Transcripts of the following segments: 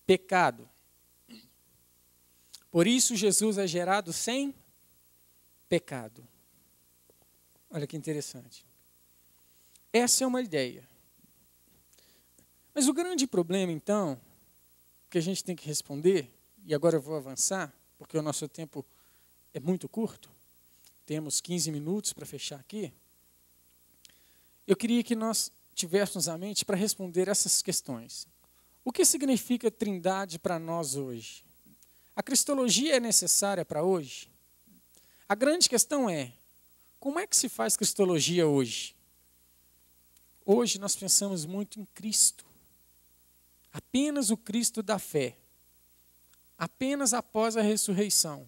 pecado. Por isso Jesus é gerado sem pecado. Olha que interessante. Essa é uma ideia. Mas o grande problema, então, que a gente tem que responder, e agora eu vou avançar, porque o nosso tempo é muito curto, temos 15 minutos para fechar aqui. Eu queria que nós tivéssemos a mente para responder essas questões. O que significa trindade para nós hoje? A cristologia é necessária para hoje? A grande questão é, como é que se faz cristologia hoje? Hoje nós pensamos muito em Cristo. Apenas o Cristo da fé. Apenas após a ressurreição.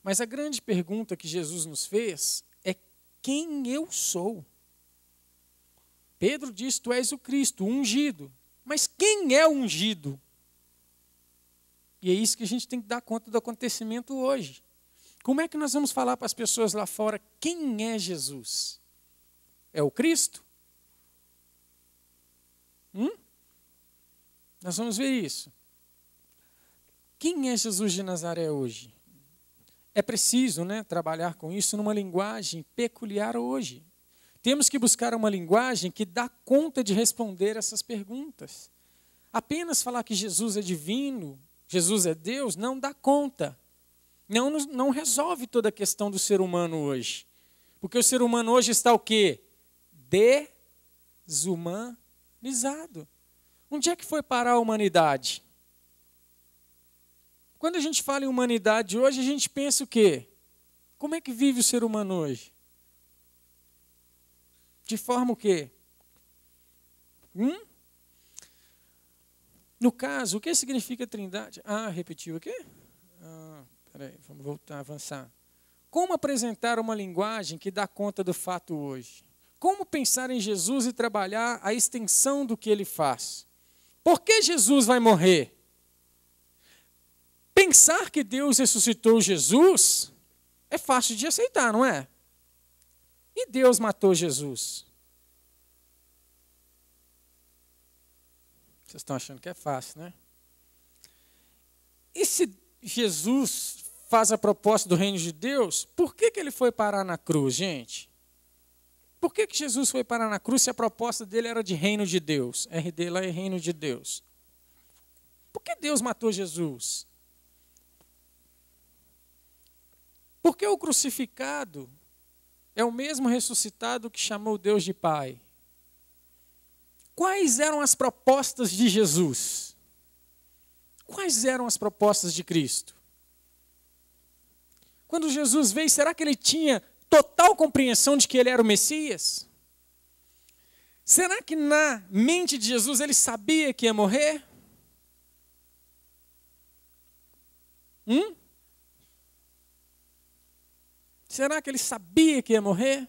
Mas a grande pergunta que Jesus nos fez é quem eu sou? Pedro diz, tu és o Cristo, o ungido. Mas quem é o ungido? E é isso que a gente tem que dar conta do acontecimento hoje. Como é que nós vamos falar para as pessoas lá fora quem é Jesus? É o Cristo? Nós vamos ver isso. Quem é Jesus de Nazaré hoje? É preciso, trabalhar com isso numa linguagem peculiar hoje. Temos que buscar uma linguagem que dá conta de responder essas perguntas. Apenas falar que Jesus é divino, Jesus é Deus, não dá conta. Não resolve toda a questão do ser humano hoje. Porque o ser humano hoje está o quê? Desumanizado. Onde é que foi parar a humanidade? Quando a gente fala em humanidade hoje, a gente pensa o quê? Como é que vive o ser humano hoje? De forma o quê? No caso, o que significa trindade? Repetiu aqui? Peraí, vamos voltar a avançar. Como apresentar uma linguagem que dá conta do fato hoje? Como pensar em Jesus e trabalhar a extensão do que ele faz? Por que Jesus vai morrer? Pensar que Deus ressuscitou Jesus é fácil de aceitar, não é? E Deus matou Jesus? Vocês estão achando que é fácil, né? E se Jesus faz a proposta do reino de Deus, por que ele foi parar na cruz, gente? Por que Jesus foi parar na cruz se a proposta dele era de reino de Deus? RD lá é reino de Deus. Por que Deus matou Jesus? Porque o crucificado é o mesmo ressuscitado que chamou Deus de Pai. Quais eram as propostas de Jesus? Quais eram as propostas de Cristo? Quando Jesus veio, será que ele tinha total compreensão de que ele era o Messias? Será que na mente de Jesus ele sabia que ia morrer? Será que ele sabia que ia morrer?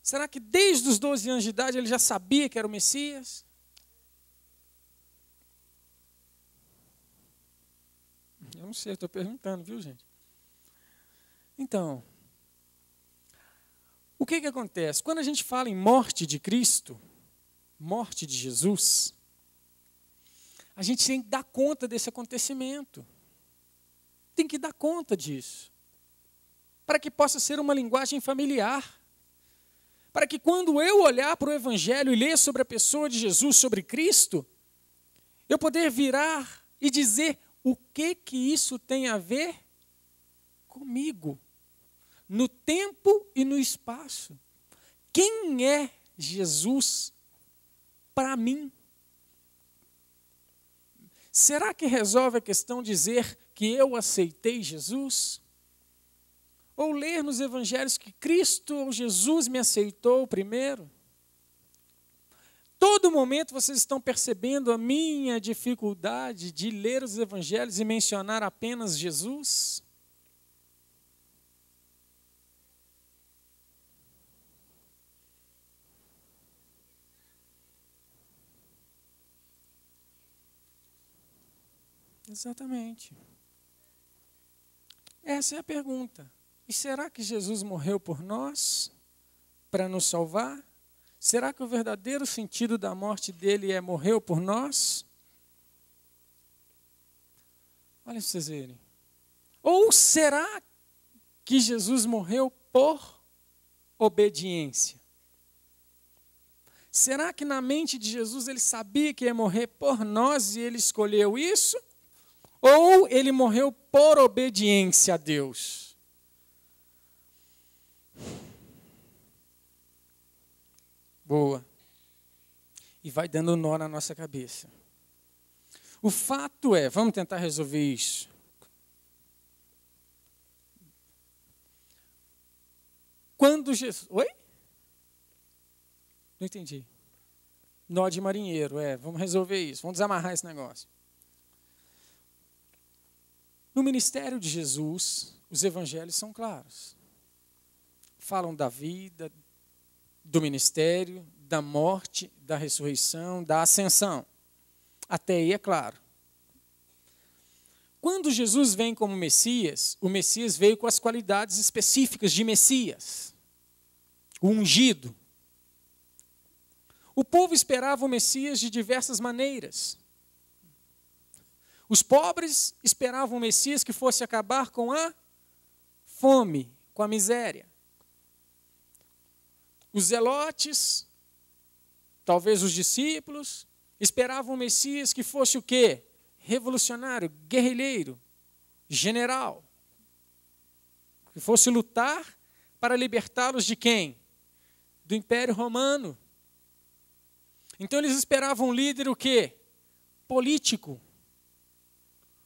Será que desde os 12 anos de idade ele já sabia que era o Messias? Eu não sei, estou perguntando, viu, gente? Então, o que acontece? Quando a gente fala em morte de Cristo, morte de Jesus, a gente tem que dar conta desse acontecimento. Tem que dar conta disso. Para que possa ser uma linguagem familiar. Para que quando eu olhar para o Evangelho e ler sobre a pessoa de Jesus, sobre Cristo, eu poder virar e dizer o que isso tem a ver comigo. No tempo e no espaço. Quem é Jesus para mim? Será que resolve a questão dizer que eu aceitei Jesus? Ou ler nos evangelhos que Cristo ou Jesus me aceitou primeiro? Todo momento vocês estão percebendo a minha dificuldade de ler os evangelhos e mencionar apenas Jesus? Exatamente. Essa é a pergunta. E será que Jesus morreu por nós para nos salvar? Será que o verdadeiro sentido da morte dele é morreu por nós? Olha para vocês verem. Ou será que Jesus morreu por obediência? Será que na mente de Jesus ele sabia que ia morrer por nós e ele escolheu isso? Ou ele morreu por obediência a Deus? Boa. E vai dando nó na nossa cabeça. O fato é, vamos tentar resolver isso. Quando Jesus... Oi? Não entendi. Nó de marinheiro, vamos resolver isso, vamos desamarrar esse negócio. No ministério de Jesus, os evangelhos são claros. Falam da vida, do ministério, da morte, da ressurreição, da ascensão. Até aí é claro. Quando Jesus vem como Messias, o Messias veio com as qualidades específicas de Messias. O ungido. O povo esperava o Messias de diversas maneiras. Os pobres esperavam o Messias que fosse acabar com a fome, com a miséria. Os zelotes, talvez os discípulos, esperavam o Messias que fosse o quê? Revolucionário, guerrilheiro, general. Que fosse lutar para libertá-los de quem? Do Império Romano. Então eles esperavam um líder o quê? Político.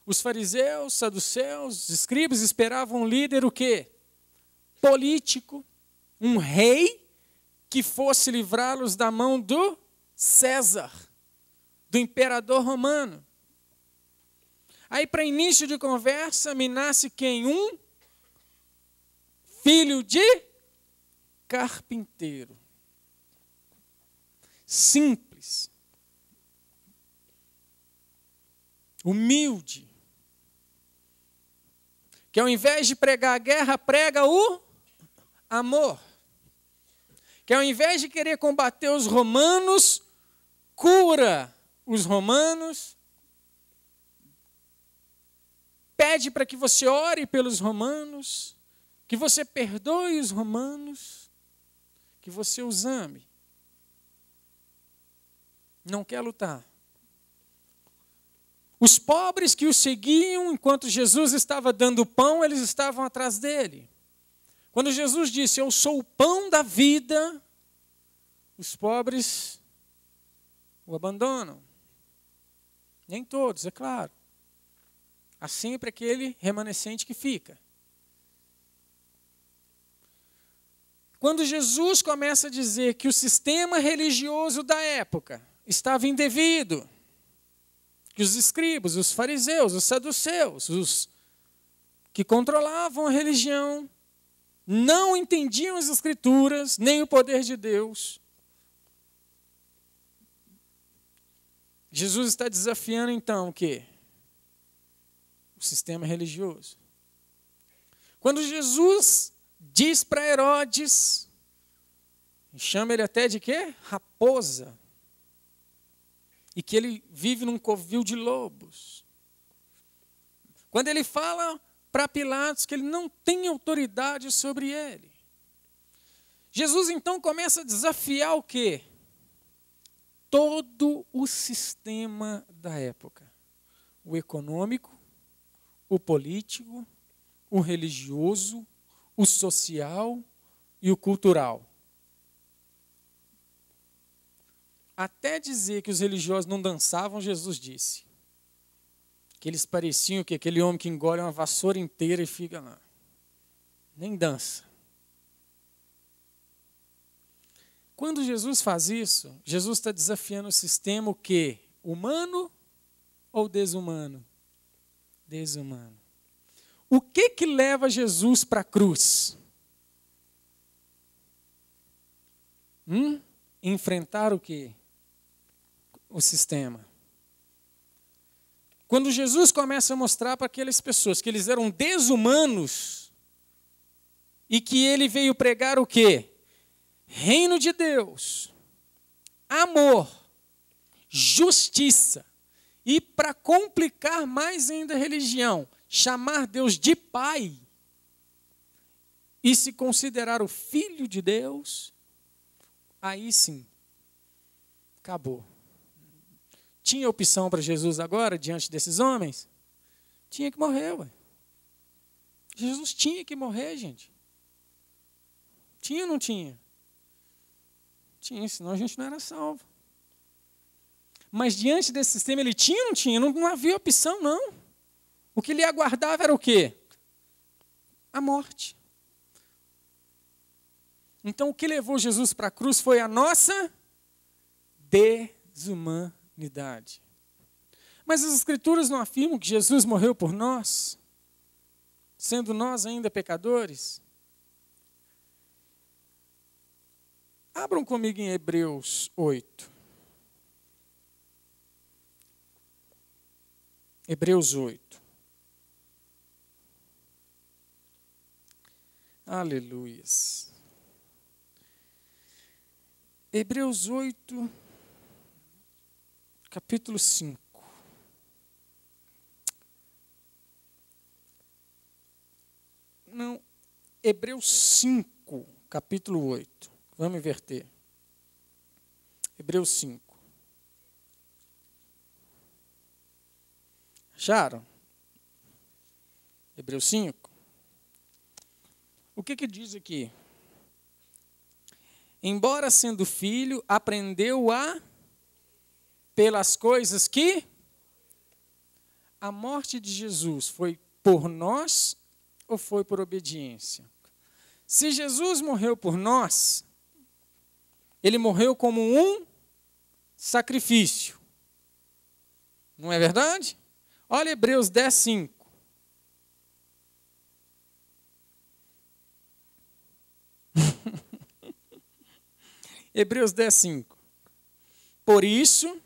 Os fariseus, saduceus, os escribas esperavam um líder o quê? Político. Um rei que fosse livrá-los da mão do César, do imperador romano. Aí, para início de conversa, me nasce quem? Um filho de carpinteiro. Simples. Humilde. Que ao invés de pregar a guerra, prega o amor. Que ao invés de querer combater os romanos, cura os romanos. Pede para que você ore pelos romanos, que você perdoe os romanos, que você os ame. Não quer lutar. Os pobres que o seguiam, enquanto Jesus estava dando pão, eles estavam atrás dele. Quando Jesus disse, eu sou o pão da vida, os pobres o abandonam. Nem todos, é claro. Há sempre aquele remanescente que fica. Quando Jesus começa a dizer que o sistema religioso da época estava indevido, que os escribas, os fariseus, os saduceus, os que controlavam a religião, não entendiam as Escrituras, nem o poder de Deus. Jesus está desafiando então o quê? O sistema religioso. Quando Jesus diz para Herodes, chama ele até de quê? Raposa. E que ele vive num covil de lobos. Quando ele fala para Pilatos que ele não tem autoridade sobre ele. Jesus então começa a desafiar o quê? Todo o sistema da época. O econômico, o político, o religioso, o social e o cultural. Até dizer que os religiosos não dançavam, Jesus disse. Que eles pareciam que aquele homem que engole uma vassoura inteira e fica lá. Nem dança. Quando Jesus faz isso, Jesus está desafiando o sistema o quê? Humano ou desumano? Desumano. O que leva Jesus para a cruz? Enfrentar o quê? O sistema. Quando Jesus começa a mostrar para aquelas pessoas que eles eram desumanos e que ele veio pregar o quê? Reino de Deus, amor, justiça e, para complicar mais ainda a religião, chamar Deus de Pai e se considerar o Filho de Deus, aí sim, acabou. Tinha opção para Jesus agora, diante desses homens? Tinha que morrer, ué. Jesus tinha que morrer, gente. Tinha ou não tinha? Tinha, senão a gente não era salvo. Mas diante desse sistema, ele tinha ou não tinha? Não havia opção, não. O que lhe aguardava era o quê? A morte. Então, o que levou Jesus para a cruz foi a nossa desumanidade. Mas as Escrituras não afirmam que Jesus morreu por nós, sendo nós ainda pecadores? Abram comigo em Hebreus 8. Hebreus 8. Aleluias. Hebreus 8, capítulo 5. Não, Hebreus 5, capítulo 8. Vamos inverter. Hebreus 5. Acharam? Hebreus 5. O que diz aqui? Embora sendo filho, aprendeu pelas coisas que a morte de Jesus foi por nós ou foi por obediência? Se Jesus morreu por nós, ele morreu como um sacrifício. Não é verdade? Olha Hebreus 10, 5. Hebreus 10, 5. Por isso,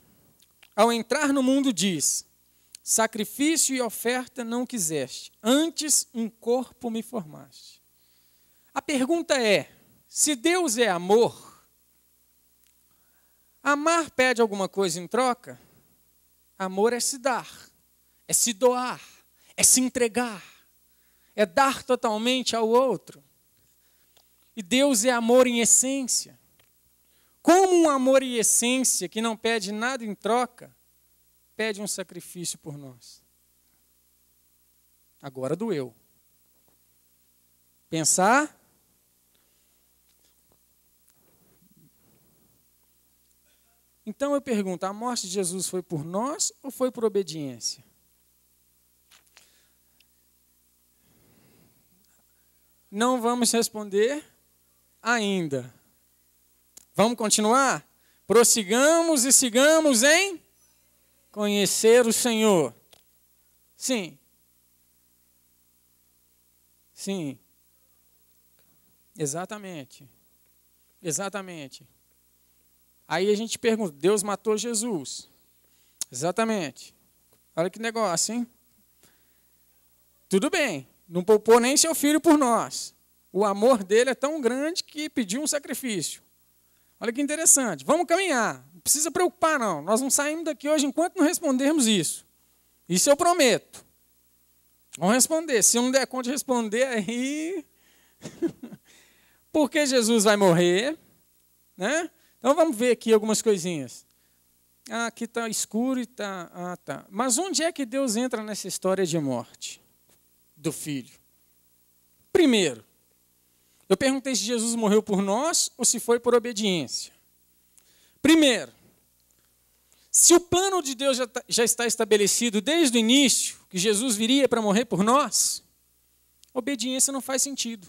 ao entrar no mundo diz, sacrifício e oferta não quiseste, antes um corpo me formaste. A pergunta é, se Deus é amor, amar pede alguma coisa em troca? Amor é se dar, é se doar, é se entregar, é dar totalmente ao outro. E Deus é amor em essência. Como um amor em essência que não pede nada em troca, pede um sacrifício por nós. Agora doeu. Pensar? Então eu pergunto, a morte de Jesus foi por nós ou foi por obediência? Não vamos responder ainda. Vamos continuar? Prossigamos e sigamos em conhecer o Senhor. Sim. Sim. Exatamente. Exatamente. Aí a gente pergunta, Deus matou Jesus. Exatamente. Olha que negócio, hein? Tudo bem. Não poupou nem seu filho por nós. O amor dele é tão grande que pediu um sacrifício. Olha que interessante. Vamos caminhar. Não precisa preocupar, não. Nós não saímos daqui hoje enquanto não respondermos isso. Isso eu prometo. Vamos responder. Se eu não der conta de responder, aí... Porque Jesus vai morrer, né? Então vamos ver aqui algumas coisinhas. Ah, aqui está escuro e está... Ah, tá. Mas onde é que Deus entra nessa história de morte do filho? Primeiro, eu perguntei se Jesus morreu por nós ou se foi por obediência. Primeiro, se o plano de Deus já está estabelecido desde o início, que Jesus viria para morrer por nós, obediência não faz sentido.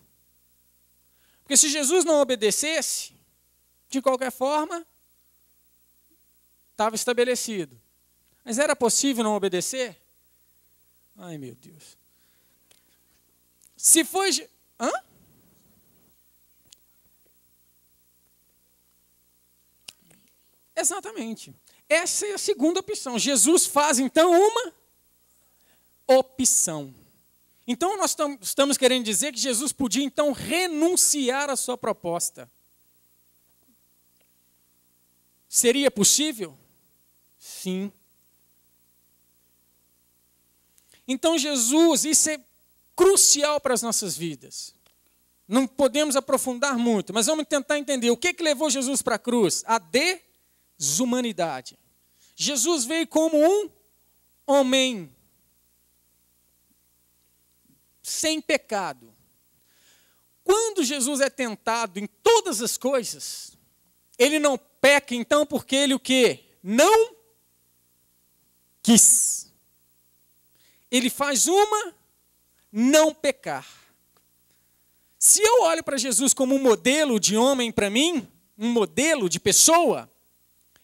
Porque se Jesus não obedecesse, de qualquer forma, estava estabelecido. Mas era possível não obedecer? Ai, meu Deus. Se foi... Hã? Exatamente. Essa é a segunda opção. Jesus faz, então, uma opção. Então, nós estamos querendo dizer que Jesus podia, então, renunciar à sua proposta. Seria possível? Sim. Então Jesus, isso é crucial para as nossas vidas. Não podemos aprofundar muito, mas vamos tentar entender o que levou Jesus para a cruz? A desumanidade. Jesus veio como um homem sem pecado. Quando Jesus é tentado em todas as coisas, ele não peca então porque ele o quê? Não quis. Ele faz uma não pecar. Se eu olho para Jesus como um modelo de homem para mim, um modelo de pessoa,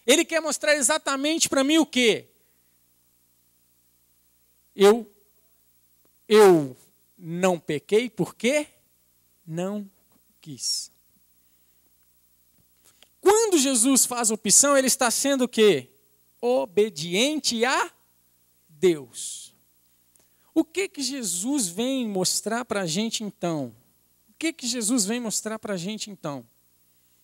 ele quer mostrar exatamente para mim o quê? Eu não pequei porque não quis. Quando Jesus faz opção, ele está sendo o quê? Obediente a Deus. O que Jesus vem mostrar para a gente então? O que Jesus vem mostrar para a gente então?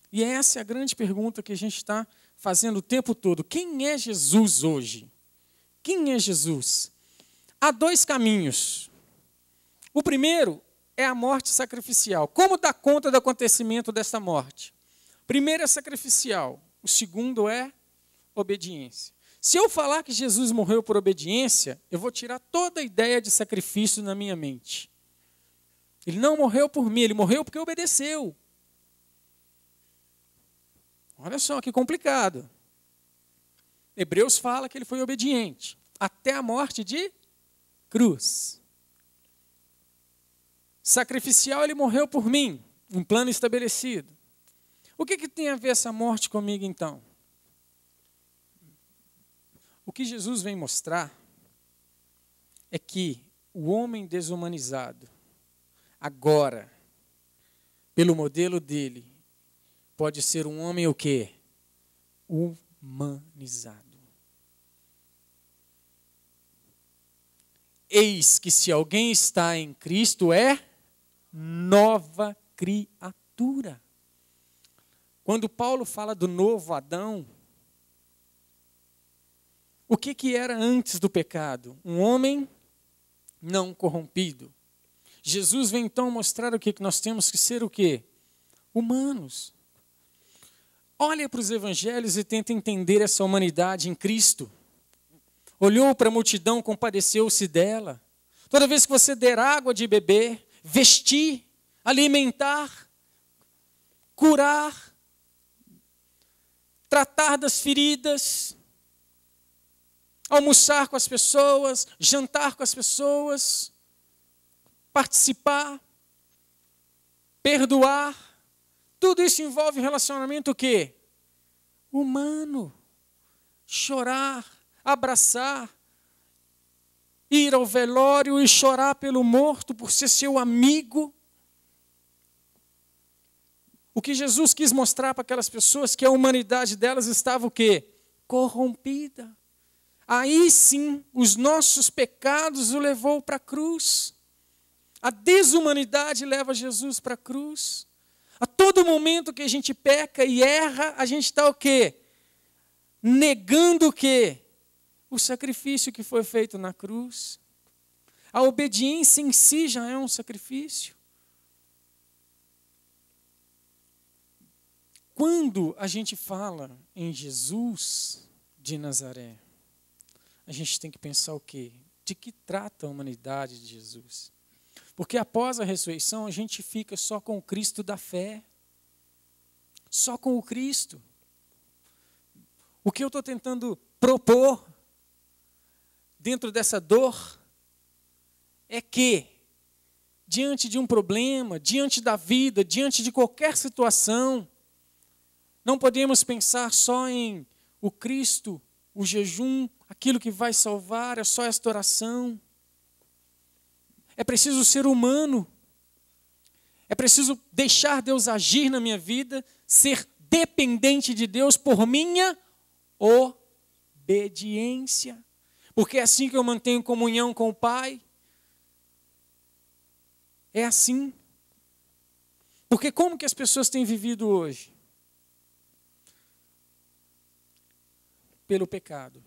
E essa é a grande pergunta que a gente está fazendo o tempo todo. Quem é Jesus hoje? Quem é Jesus? Há dois caminhos. O primeiro é a morte sacrificial. Como dar conta do acontecimento desta morte? O primeiro é sacrificial. O segundo é obediência. Se eu falar que Jesus morreu por obediência, eu vou tirar toda a ideia de sacrifício na minha mente. Ele não morreu por mim, ele morreu porque obedeceu. Olha só que complicado. Hebreus fala que ele foi obediente até a morte de cruz. Sacrificial, ele morreu por mim, um plano estabelecido. O que tem a ver essa morte comigo então? O que Jesus vem mostrar é que o homem desumanizado, agora, pelo modelo dele, pode ser um homem o quê? Humanizado. Eis que se alguém está em Cristo é nova criatura. Quando Paulo fala do novo Adão, o que era antes do pecado? Um homem não corrompido. Jesus vem então mostrar o que nós temos que ser o quê? Humanos. Olha para os evangelhos e tenta entender essa humanidade em Cristo. Olhou para a multidão, compadeceu-se dela. Toda vez que você der água de beber, vestir, alimentar, curar, tratar das feridas, almoçar com as pessoas, jantar com as pessoas, participar, perdoar, tudo isso envolve relacionamento o quê? Humano. Chorar, abraçar, ir ao velório e chorar pelo morto por ser seu amigo. O que Jesus quis mostrar para aquelas pessoas que a humanidade delas estava o quê? Corrompida. Aí sim, os nossos pecados o levou para a cruz. A desumanidade leva Jesus para a cruz. A todo momento que a gente peca e erra, a gente está o quê? Negando o quê? O sacrifício que foi feito na cruz. A obediência em si já é um sacrifício. Quando a gente fala em Jesus de Nazaré, a gente tem que pensar o quê? De que trata a humanidade de Jesus? Porque após a ressurreição, a gente fica só com o Cristo da fé. Só com o Cristo. O que eu estou tentando propor dentro dessa dor é que, diante de um problema, diante da vida, diante de qualquer situação, não podemos pensar só em o Cristo, o jejum, aquilo que vai salvar, é só esta oração. É preciso ser humano. É preciso deixar Deus agir na minha vida, ser dependente de Deus por minha obediência. Porque é assim que eu mantenho comunhão com o Pai. É assim. Porque como que as pessoas têm vivido hoje? pelo pecado.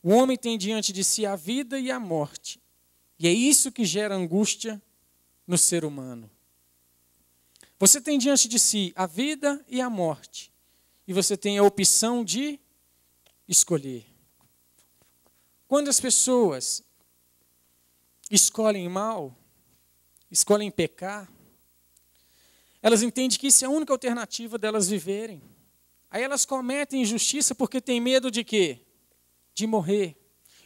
O homem tem diante de si a vida e a morte. E é isso que gera angústia no ser humano. Você tem diante de si a vida e a morte. E você tem a opção de escolher. Quando as pessoas escolhem mal, escolhem pecar, elas entendem que isso é a única alternativa delas viverem. Aí elas cometem injustiça porque têm medo de quê? De morrer.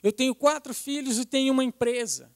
Eu tenho 4 filhos e tenho uma empresa.